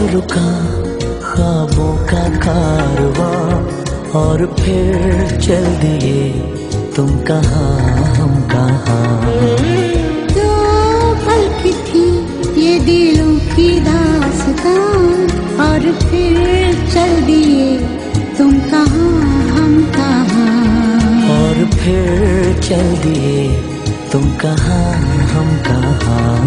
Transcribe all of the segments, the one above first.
पल रुका ख्वाबों का कारवां और फिर चल दिए तुम कहाँ हम कहाँ। दो पल की थी ये दिलों की दास्तां और फिर चल दिए तुम कहाँ हम कहाँ। और फिर चल दिए तुम कहाँ हम कहाँ।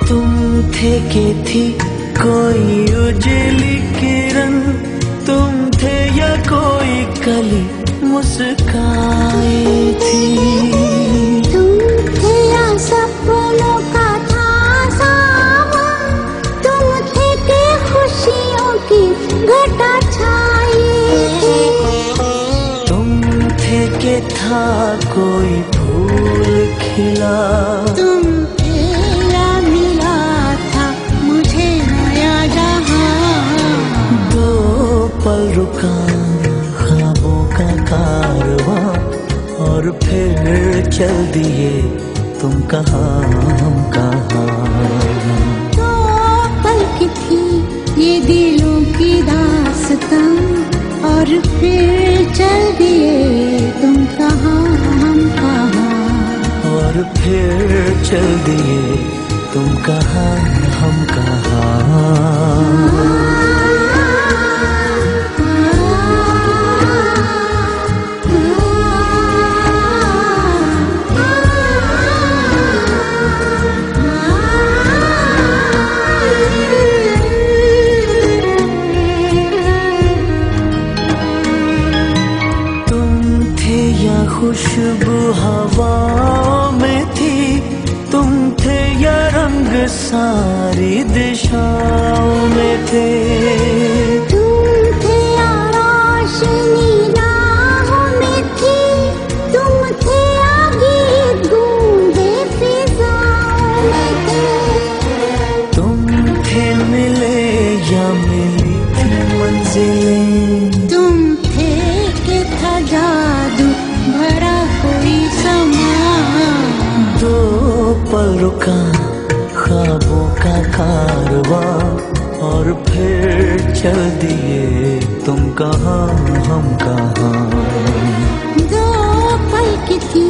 तुम थे कि थी कोई उजली किरण, तुम थे या कोई कली मुस्काई थी। तुम थे या सपनों का था सावन, तुम थे कि खुशियों की घटा छाई थी। तुम थे कि था कोई फूल खिला, तुम थे या मिला था मुझे नया जहां। दो पल रुका ख्वाबों का कारवां और फिर चल दिए तुम कहाँ हम कहाँ। दो पल की थी ये दिलों की दास्तां और फिर चल दिए तुम कहाँ हम कहाँ। और फिर चल दिए तुम कहाँ हम कहाँ। खुशबू हवा में थी, तुम थे या रंग सारी दिशाओं में थे। तुम थे या रोशनी राहों में थी, तुम थे या गीत गूंजे फिजाओं में थे। तुम थे मिले या मिली थी मंजिलें, तुम थे कि था जादू भरा कोई समा। दो पल रुका ख्वाबों का कारवां और फिर चल दिए तुम कहाँ हम कहाँ। दो पल की थी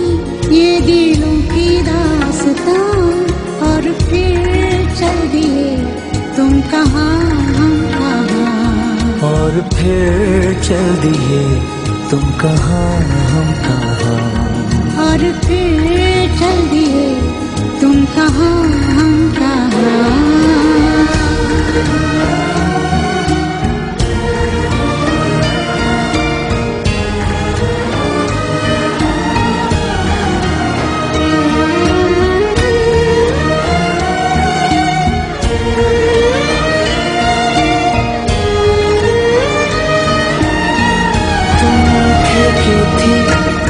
ये दिलों की दास्तां और फिर चल दिए तुम कहाँ हम कहाँ। और फिर चल दिए तुम कहाँ हम कहाँ। और फिर चल दिए तुम कहाँ हम कहाँ।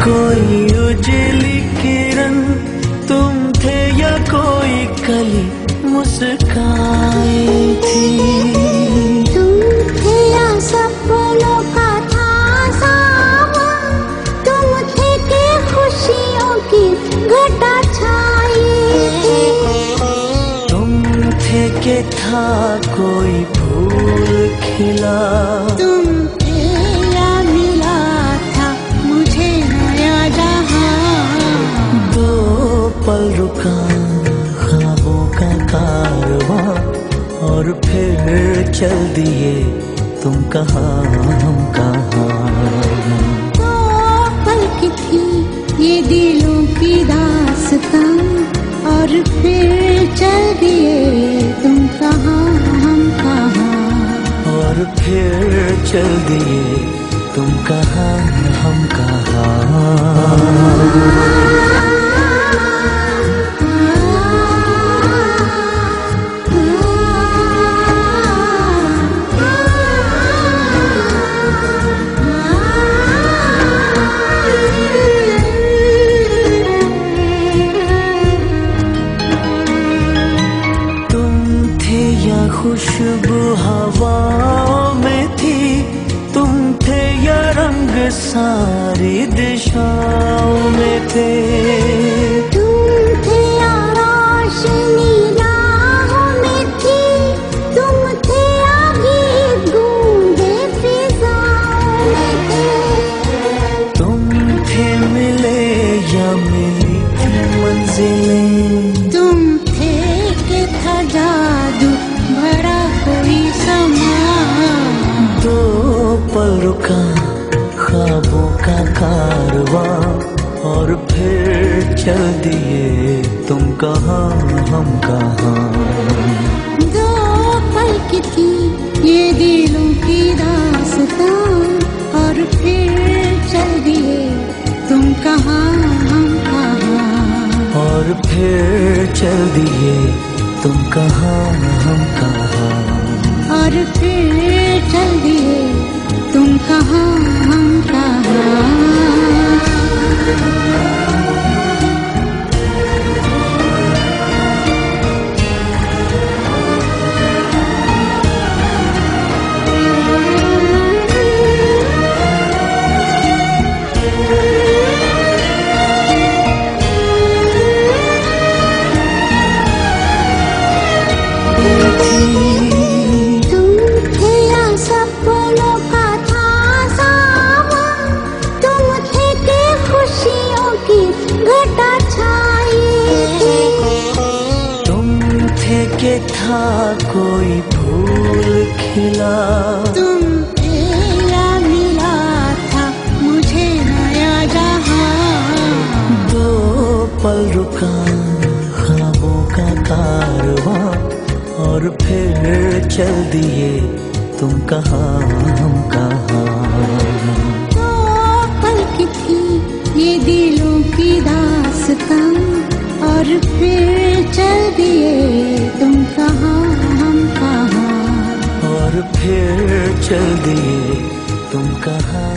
कोई उजली किरण, तुम थे या कोई कली मुस्काई थी। तुम थे या सपनों का था सावन, तुम थे कि खुशियों की घटा छाई थी। तुम थे कि था कोई फूल खिला, तुम थे या मिला था मुझे नया जहां। दो पल रुका ख्वाबों का कारवां और फिर चल दिए तुम कहाँ हम कहाँ। दो पल की थी ये दिलों की दास्तां और फिर चल दिए तुम कहाँ हम कहाँ। और फिर चल दिए तुम कहाँ हम कहाँ। सारी दिशाओं में थे। तुम थे रोशनी राहों में थी, तुम थे आगे गूंगे फिजाओं में थे। तुम थे मिले या मिली थी मंजिलें, तुम थे कि था जादू भरा कोई समा। दो पल रुका ख्वाबों का कारवां, और फिर चल दिए तुम कहाँ हम कहाँ। दो पल की थी ये दिलों की दास्तां, और फिर चल दिए तुम कहाँ हम कहाँ। और फिर चल दिए तुम कहाँ हम कहाँ। और फिर चल दिए तुम कहाँ हम कहाँ। के था कोई फूल खिला, तुम पे या मिला था मुझे नया जहां। दो पल रुका ख्वाबों का कारवां, और फिर चल दिए तुम कहाँ हम कहाँ। दो पल की थी ये दिलों की दास्तां, और फिर चल दिए तुम कहाँ हम कहाँ। और फिर चल दिए तुम कहाँ